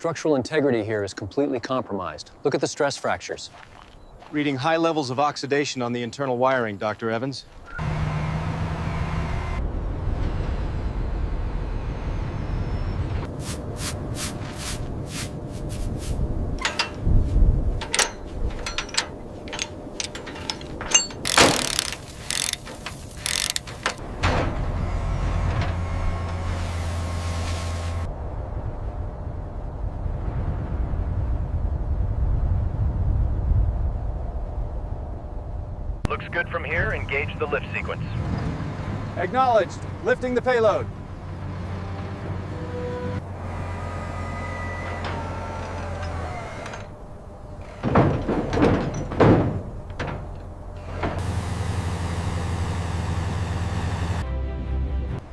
Structural integrity here is completely compromised. Look at the stress fractures. Reading high levels of oxidation on the internal wiring, Dr. Evans. Looks good from here. Engage the lift sequence. Acknowledged. Lifting the payload.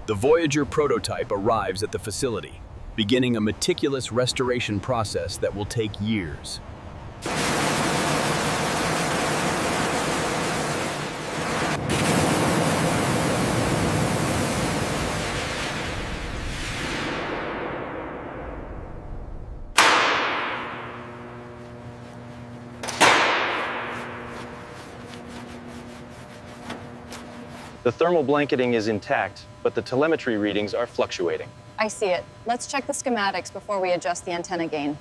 The Voyager prototype arrives at the facility, beginning a meticulous restoration process that will take years. The thermal blanketing is intact, but the telemetry readings are fluctuating. I see it. Let's check the schematics before we adjust the antenna gain.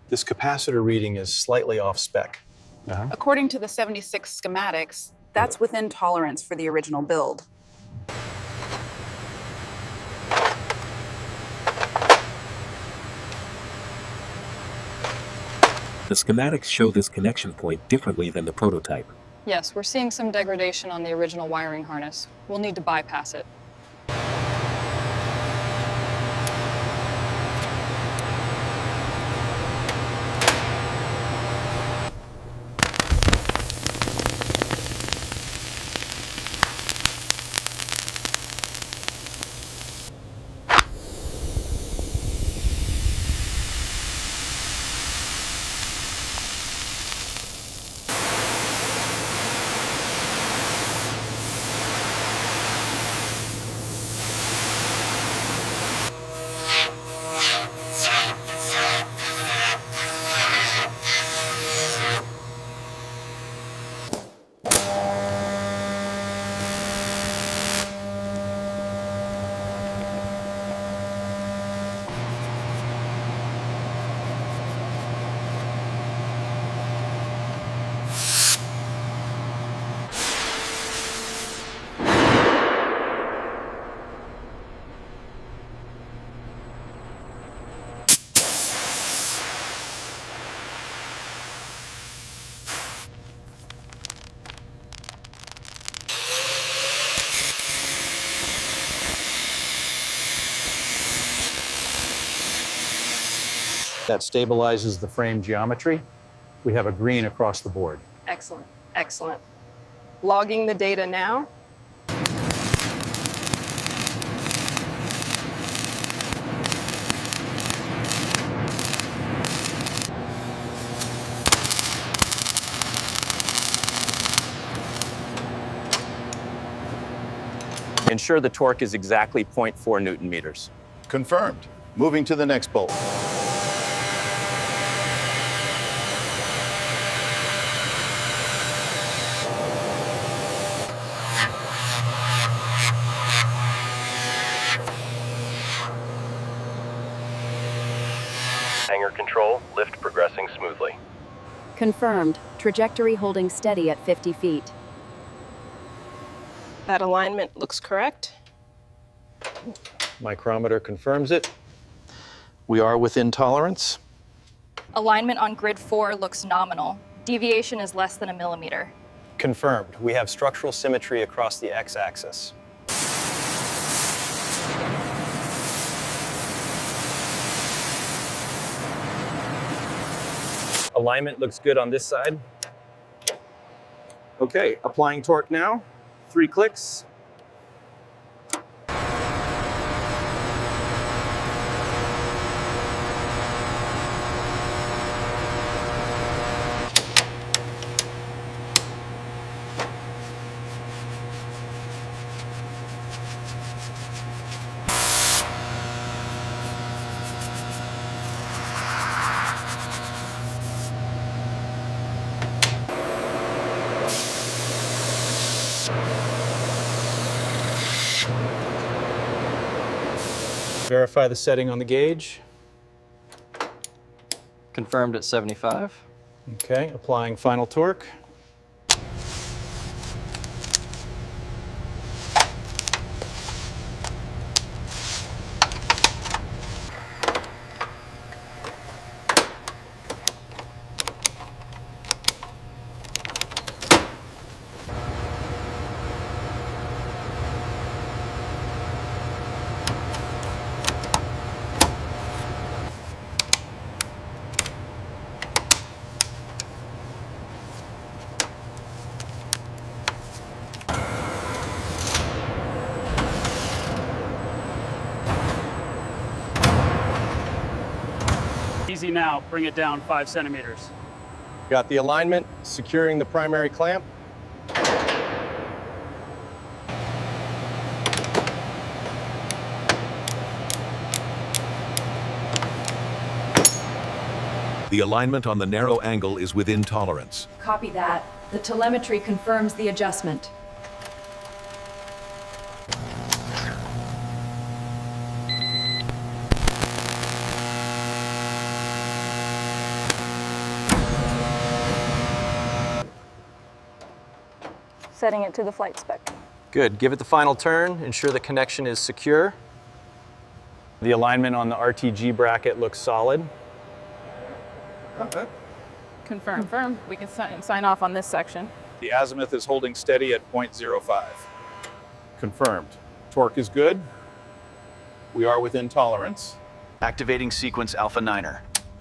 This capacitor reading is slightly off spec. According to the 76 schematics, that's within tolerance for the original build. The schematics show this connection point differently than the prototype. Yes, we're seeing some degradation on the original wiring harness. We'll need to bypass it. That stabilizes the frame geometry. We have a green across the board. Excellent, excellent. Logging the data now. Ensure the torque is exactly 0.4 Newton meters. Confirmed. Moving to the next bolt. Hangar control, lift progressing smoothly. Confirmed. Trajectory holding steady at 50 feet. That alignment looks correct. Micrometer confirms it. We are within tolerance. Alignment on grid 4 looks nominal. Deviation is less than a millimeter. Confirmed. We have structural symmetry across the x-axis. Alignment looks good on this side. Okay, applying torque now. 3 clicks. Verify the setting on the gauge. Confirmed at 75. Okay, applying final torque. Easy now, bring it down 5 centimeters. Got the alignment, securing the primary clamp. The alignment on the narrow angle is within tolerance. Copy that. The telemetry confirms the adjustment. Setting it to the flight spec. Good, give it the final turn, ensure the connection is secure. The alignment on the RTG bracket looks solid. Confirm. We can sign off on this section. The azimuth is holding steady at 0.05. Confirmed. Torque is good. We are within tolerance. Activating sequence Alpha 9er.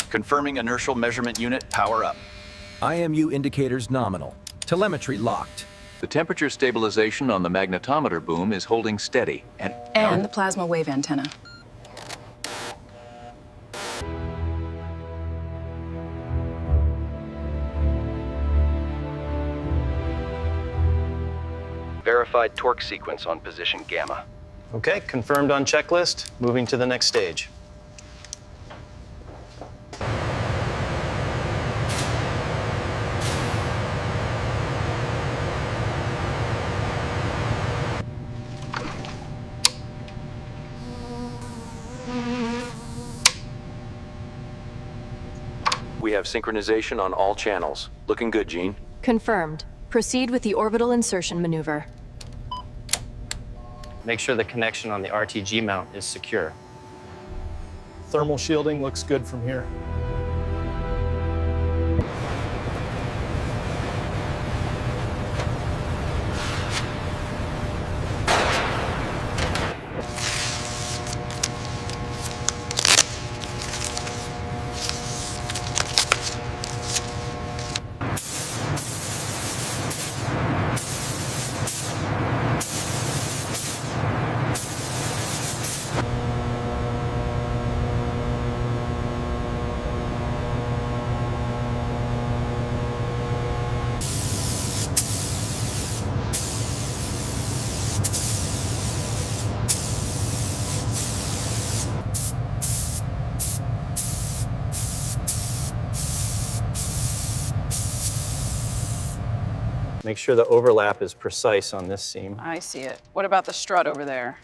Confirming inertial measurement unit power up. IMU indicators nominal. Telemetry locked. The temperature stabilization on the magnetometer boom is holding steady, And the plasma wave antenna. Verified torque sequence on position Gamma. Okay, confirmed on checklist, moving to the next stage. we have synchronization on all channels. Looking good, Gene. Confirmed. Proceed with the orbital insertion maneuver. Make sure the connection on the RTG mount is secure. Thermal shielding looks good from here. Make sure the overlap is precise on this seam. I see it. What about the strut over there?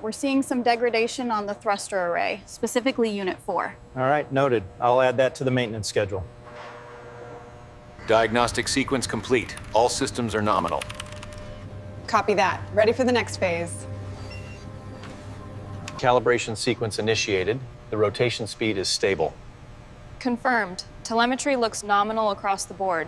We're seeing some degradation on the thruster array, specifically Unit 4. All right, noted. I'll add that to the maintenance schedule. Diagnostic sequence complete. All systems are nominal. Copy that. Ready for the next phase. Calibration sequence initiated. The rotation speed is stable. Confirmed. Telemetry looks nominal across the board.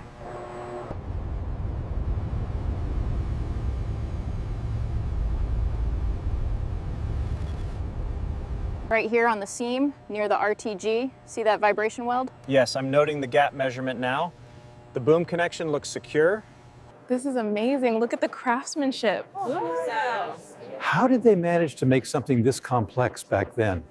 Right here on the seam, near the RTG, see that vibration weld? Yes, I'm noting the gap measurement now. The boom connection looks secure. This is amazing. Look at the craftsmanship. How did they manage to make something this complex back then?